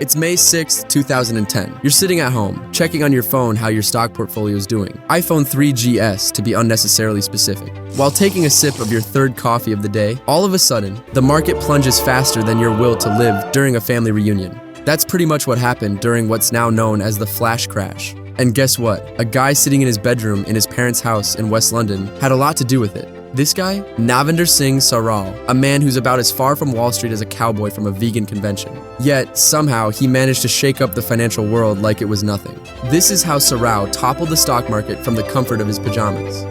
It's May 6th, 2010. You're sitting at home, checking on your phone how your stock portfolio is doing. iPhone 3GS to be unnecessarily specific. While taking a sip of your third coffee of the day, all of a sudden, the market plunges faster than your will to live during a family reunion. That's pretty much what happened during what's now known as the flash crash. And guess what? A guy sitting in his bedroom in his parents' house in West London had a lot to do with it. This guy? Navinder Singh Sarao, a man who's about as far from Wall Street as a cowboy from a vegan convention. Yet, somehow, he managed to shake up the financial world like it was nothing. This is how Sarao toppled the stock market from the comfort of his pajamas.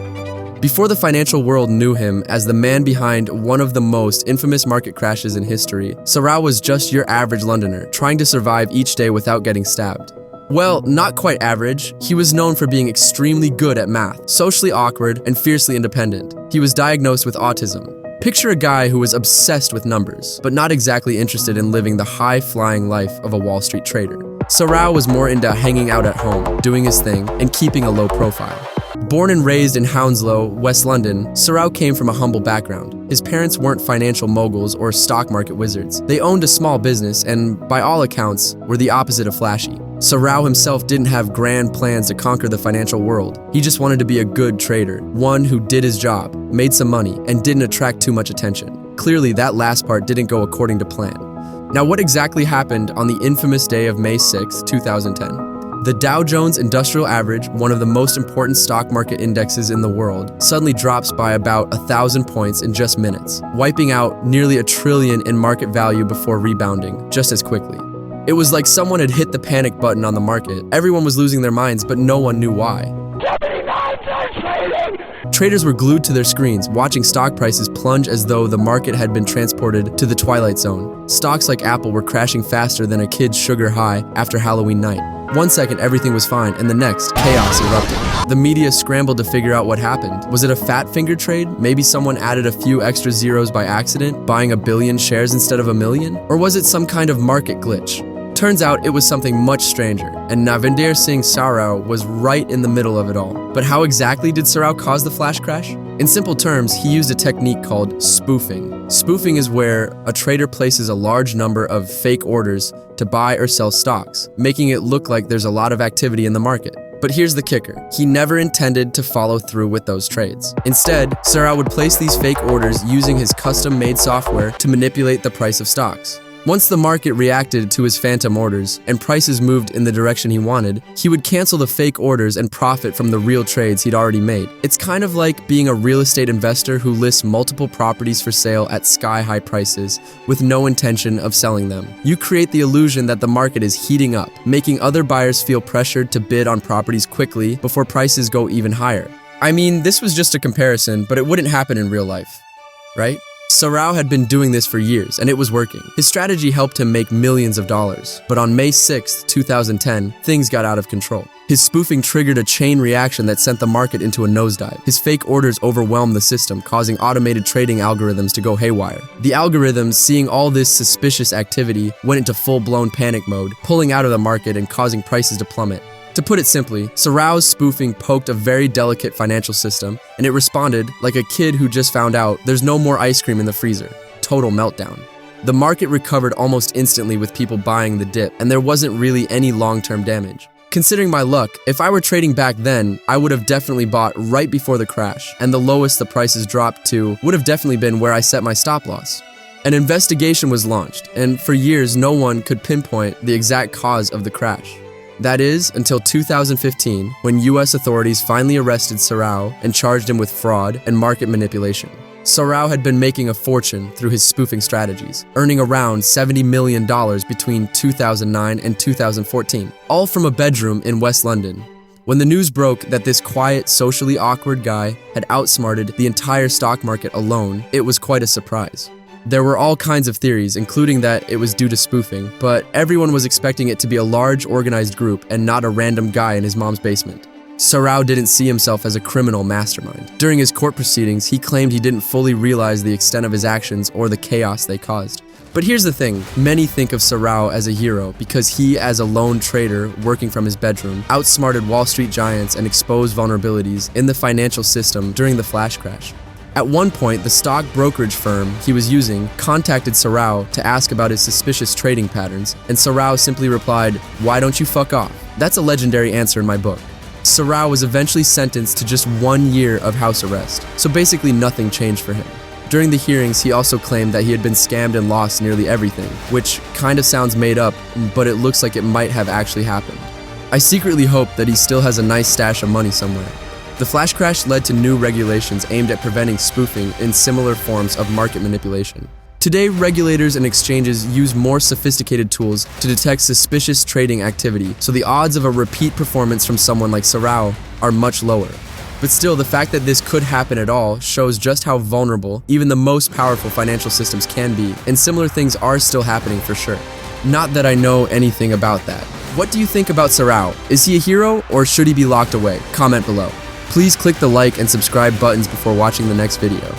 Before the financial world knew him as the man behind one of the most infamous market crashes in history, Sarao was just your average Londoner, trying to survive each day without getting stabbed. Well, not quite average. He was known for being extremely good at math, socially awkward, and fiercely independent. He was diagnosed with autism. Picture a guy who was obsessed with numbers, but not exactly interested in living the high-flying life of a Wall Street trader. Sarao was more into hanging out at home, doing his thing, and keeping a low profile. Born and raised in Hounslow, West London, Sarao came from a humble background. His parents weren't financial moguls or stock market wizards. They owned a small business and, by all accounts, were the opposite of flashy. Sarao himself didn't have grand plans to conquer the financial world. He just wanted to be a good trader, one who did his job, made some money, and didn't attract too much attention. Clearly, that last part didn't go according to plan. Now, what exactly happened on the infamous day of May 6, 2010? The Dow Jones Industrial Average, one of the most important stock market indexes in the world, suddenly drops by about 1,000 points in just minutes, wiping out nearly $1 trillion in market value before rebounding just as quickly. It was like someone had hit the panic button on the market. Everyone was losing their minds, but no one knew why. Traders were glued to their screens, watching stock prices plunge as though the market had been transported to the Twilight Zone. Stocks like Apple were crashing faster than a kid's sugar high after Halloween night. One second, everything was fine, and the next, chaos erupted. The media scrambled to figure out what happened. Was it a fat finger trade? Maybe someone added a few extra zeros by accident, buying 1 billion shares instead of 1 million? Or was it some kind of market glitch? Turns out it was something much stranger, and Navinder Singh Sarao was right in the middle of it all. But how exactly did Sarao cause the flash crash? In simple terms, he used a technique called spoofing. Spoofing is where a trader places a large number of fake orders to buy or sell stocks, making it look like there's a lot of activity in the market. But here's the kicker. He never intended to follow through with those trades. Instead, Sarao would place these fake orders using his custom-made software to manipulate the price of stocks. Once the market reacted to his phantom orders and prices moved in the direction he wanted, he would cancel the fake orders and profit from the real trades he'd already made. It's kind of like being a real estate investor who lists multiple properties for sale at sky-high prices with no intention of selling them. You create the illusion that the market is heating up, making other buyers feel pressured to bid on properties quickly before prices go even higher. I mean, this was just a comparison, but it wouldn't happen in real life, right? Sarao had been doing this for years, and it was working. His strategy helped him make millions of dollars. But on May 6, 2010, things got out of control. His spoofing triggered a chain reaction that sent the market into a nosedive. His fake orders overwhelmed the system, causing automated trading algorithms to go haywire. The algorithms, seeing all this suspicious activity, went into full-blown panic mode, pulling out of the market and causing prices to plummet. To put it simply, Sarao's spoofing poked a very delicate financial system, and it responded like a kid who just found out there's no more ice cream in the freezer. Total meltdown. The market recovered almost instantly with people buying the dip, and there wasn't really any long-term damage. Considering my luck, if I were trading back then, I would have definitely bought right before the crash, and the lowest the prices dropped to would have definitely been where I set my stop loss. An investigation was launched, and for years no one could pinpoint the exact cause of the crash. That is, until 2015, when US authorities finally arrested Sarao and charged him with fraud and market manipulation. Sarao had been making a fortune through his spoofing strategies, earning around $70 million between 2009 and 2014, all from a bedroom in West London. When the news broke that this quiet, socially awkward guy had outsmarted the entire stock market alone, it was quite a surprise. There were all kinds of theories, including that it was due to spoofing, but everyone was expecting it to be a large, organized group and not a random guy in his mom's basement. Sarao didn't see himself as a criminal mastermind. During his court proceedings, he claimed he didn't fully realize the extent of his actions or the chaos they caused. But here's the thing, many think of Sarao as a hero because he, as a lone trader working from his bedroom, outsmarted Wall Street giants and exposed vulnerabilities in the financial system during the flash crash. At one point, the stock brokerage firm he was using contacted Sarao to ask about his suspicious trading patterns, and Sarao simply replied, "Why don't you fuck off?" That's a legendary answer in my book. Sarao was eventually sentenced to just 1 year of house arrest, so basically nothing changed for him. During the hearings, he also claimed that he had been scammed and lost nearly everything, which kind of sounds made up, but it looks like it might have actually happened. I secretly hope that he still has a nice stash of money somewhere. The flash crash led to new regulations aimed at preventing spoofing in similar forms of market manipulation. Today, regulators and exchanges use more sophisticated tools to detect suspicious trading activity, so the odds of a repeat performance from someone like Sarao are much lower. But still, the fact that this could happen at all shows just how vulnerable even the most powerful financial systems can be, and similar things are still happening for sure. Not that I know anything about that. What do you think about Sarao? Is he a hero, or should he be locked away? Comment below. Please click the like and subscribe buttons before watching the next video.